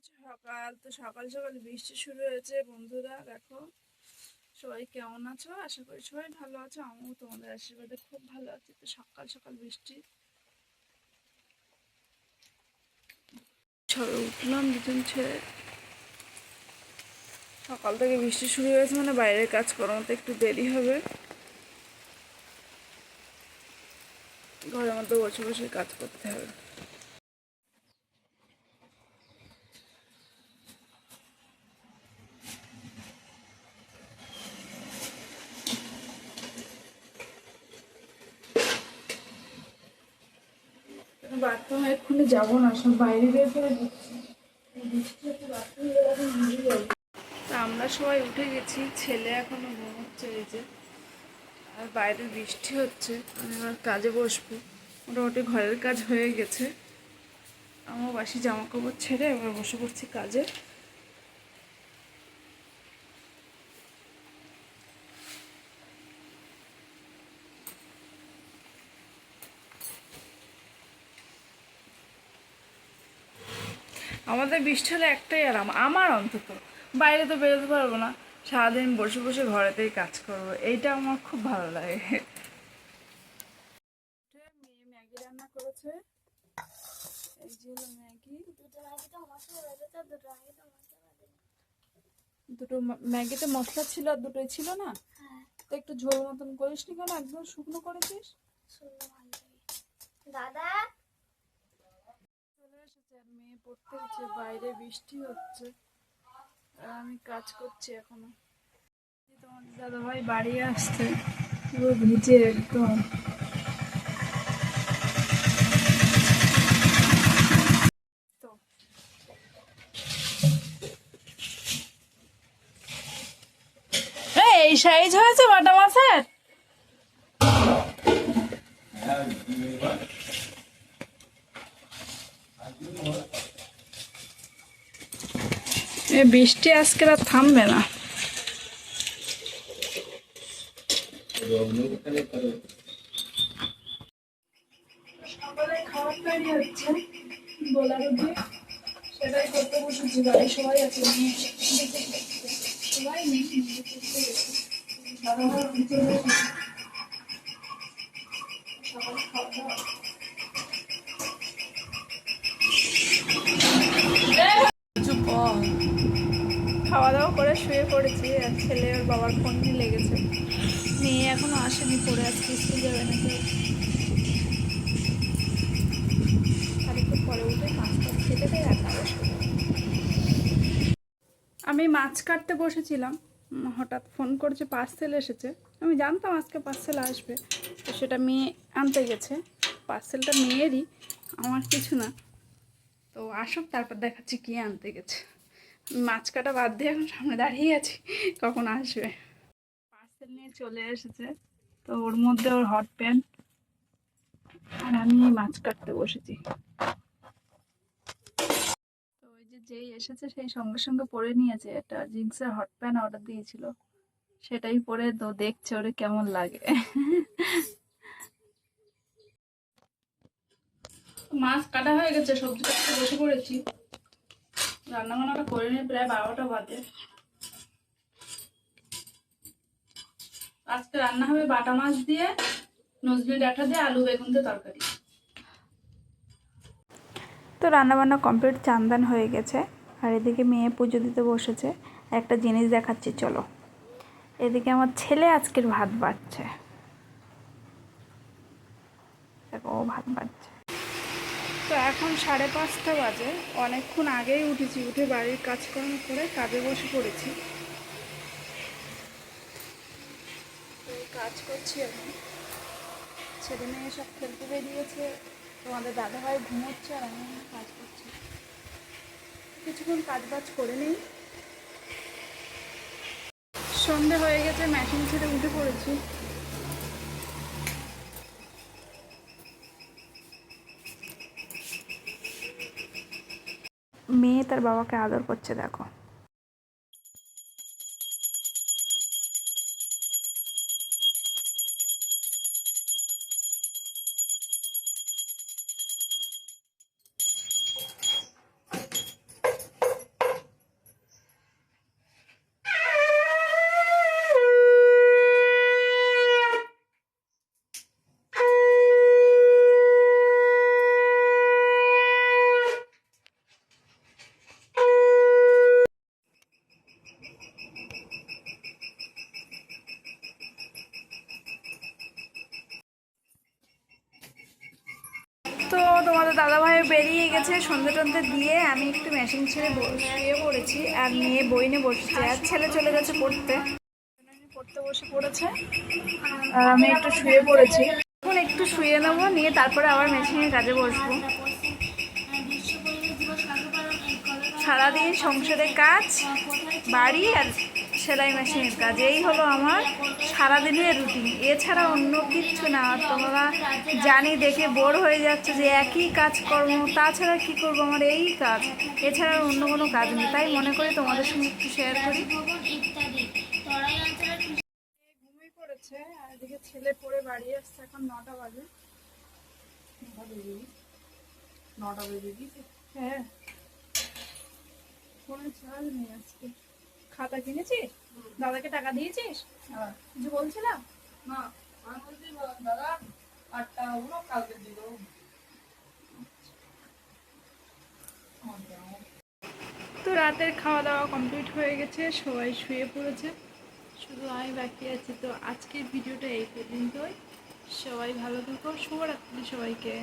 সকাল তো সকাল সকাল বৃষ্টি শুরু হয়েছে বন্ধুরা। দেখো সবাই কেমন আছো? আশা করি সবাই ভালো আছো। আমিও তোমাদের আশীর্বাদে খুব ভালো আছি। তো সকাল সকাল বৃষ্টি, সবে উঠলাম দুজন ছেড়ে। সকাল থেকে বৃষ্টি শুরু হয়েছে মানে বাইরের কাজ করাতে একটু দেরি হবে। ঘরের মধ্যে বসে বসে কাজ করতে হবে। বাথরুমে এক্ষুনি যাবো না, সব বাইরে বের করে দিচ্ছি। আমরা সবাই উঠে গেছি, ছেলে এখনো ঘুমোচ্ছে এই যে। আর বাইরে বৃষ্টি হচ্ছে, আমি এবার কাজে বসবো। মোটামুটি ঘরের কাজ হয়ে গেছে। আমার বাসি জামা কাপড় ছেড়ে এবার বসে পড়ছি কাজে। আমাদের বৃষ্টি হলে একটাই আরাম, আমার অন্তত, বাইরে তো বেরোতে পারবো না, সারাদিন বসে বসে ঘরেতেই কাজ করবো, এইটা আমার খুব ভালো লাগে। মেয়ে ম্যাগি রান্না করেছে, এই যে ম্যাগি। দুটো ম্যাগিতে মশলা ছিল আর দুটোই ছিল না। তো একটু ঝোল মতন করিস নি কেন, একদম শুকনো করেছিস? দাদা চলে এসেছে আর মেয়ে পড়তে হচ্ছে, বাইরে বৃষ্টি হচ্ছে আর আমি কাজ করছি এখনো। তোমার দাদা ভাই বাড়ি আসছে, পুরো ভিজে একদম। তো এই সাইজ হয়েছে বাটা মাছের। বৃষ্টি আজকে আর থামবে না। সকালে খাবার তৈরি হচ্ছে, বোলারো দিয়ে, সেটাই করতে বসেছি। বাড়ি সবাই আছে, সবাই নেই, সকালে খাওয়া দাওয়া। খাওয়া দাওয়া করে শুয়ে পড়েছি আর ছেলে ওর বাবার ফোন নিয়ে লেগেছে। মেয়ে এখনো আসেনি, পড়ে আজকে স্কুল যাবে নাকি। আর একটু পরে উঠে মাছটা খেতে দেয় রান্না বসে। আমি মাছ কাটতে বসেছিলাম, হঠাৎ ফোন করেছে, পার্সেল এসেছে। আমি জানতাম আজকে পার্সেল আসবে, তো সেটা মেয়ে আনতে গেছে। পার্সেলটা মেয়েরই, আমার কিছু না। তো আসুক তারপর দেখাচ্ছি কী আনতে গেছে। মাছ কাটা বাদ দিয়ে এখন সামনে দাঁড়িয়ে আছি কখন আসবে। পার্সেল নিয়ে চলে এসেছে, তো ওর মধ্যে ওর হট প্যান্ট আর আমি মাছ কাটতে বসেছি। তো ওই যে যেই এসেছে সেই সঙ্গে সঙ্গে পরে নিয়েছে, একটা জিন্সের হট প্যান্ট অর্ডার দিয়েছিল, সেটাই পরে তো দেখছে ওরে কেমন লাগে। মাছ কাটা হয়ে গেছে, সবজি কাটতে বসে পড়েছি। রান্না বান্নাটা করে নিয়ে প্রায় 12টা বাজে। আজকে রান্না হবে বাটা মাছ দিয়ে, নজরুল ডাঁটা দিয়ে, আলু বেগুন দিয়ে তরকারি। তো রান্নাবান্না কমপ্লিট, চান্দান হয়ে গেছে। আর এদিকে মেয়ে পুজো দিতে বসেছে। একটা জিনিস দেখাচ্ছি চলো। এদিকে আমার ছেলে আজকের ভাত বাড়ছে, দেখো ও ভাত বাড়ছে। তো এখন 5:30 বাজে, অনেকক্ষণ আগেই উঠেছি, উঠে বাড়ির কাজকর্ম করে কাজে বসে পড়েছি। তো কাজ করছি এখন, ছেলে মেয়ে সব খেলতে বেরিয়েছে, তোমাদের দাদাভাই ঘুমোচ্ছে আর আমি কাজ করছি। কিছুক্ষণ কাজ বাজ করে নিই। সন্ধে হয়ে গেছে, মেশিন ছেড়ে উঠে পড়েছি। মেয়ে তার বাবাকে আদর করছে, দেখো। গেছে, সন্ধ্যে টন্ধে দিয়ে আমি একটু মেশিন ছেড়ে শুয়ে পড়েছি, আর মেয়ে বই নিয়ে বসছে, আর ছেলে চলে গেছে পড়তে। পড়তে বসে পড়েছে আর আমি একটু শুয়ে পড়েছি। এখন একটু শুয়ে নেবো, নিয়ে তারপরে আবার মেশিনের কাজে বসবো। সারাদিন সংসারের কাজ, বাড়ি আর সেলাই মেশিনের কাজ, এই হলো আমার সারাদিনের রুটিন। এছাড়া অন্য কিচ্ছু না। তোমরা জানি দেখে বোর হয়ে যাচ্ছে যে একই কাজকর্ম, তাছাড়া কি করবো, আমার এই কাজ, এছাড়া অন্য কোনো কাজ নেই। তাই মনে করি তোমাদের সঙ্গে একটু শেয়ার করি। ঘুমিয়ে পড়েছে, আর এদিকে ছেলে পড়ে বাড়ি আসছে, এখন 9টা বাজে। 9টা বেজে গিয়েছে। হ্যাঁ, ফোনে চার্জ নেই আজকে। খাতা কিনেছিস? দাদাকে টাকা দিয়েছিস? কিছু বলছিলাম না, আমি বলছি দাদা 8টা হলো, কালকে দিব। তো রাতের খাওয়া দাওয়া কমপ্লিট হয়ে গেছে, সবাই শুয়ে পড়েছে, শুধু আমি বাকি আছি। তো আজকের ভিডিওটা এই পর্যন্তই। সবাই ভালো থেকো, শুভরাত্রি সবাইকে।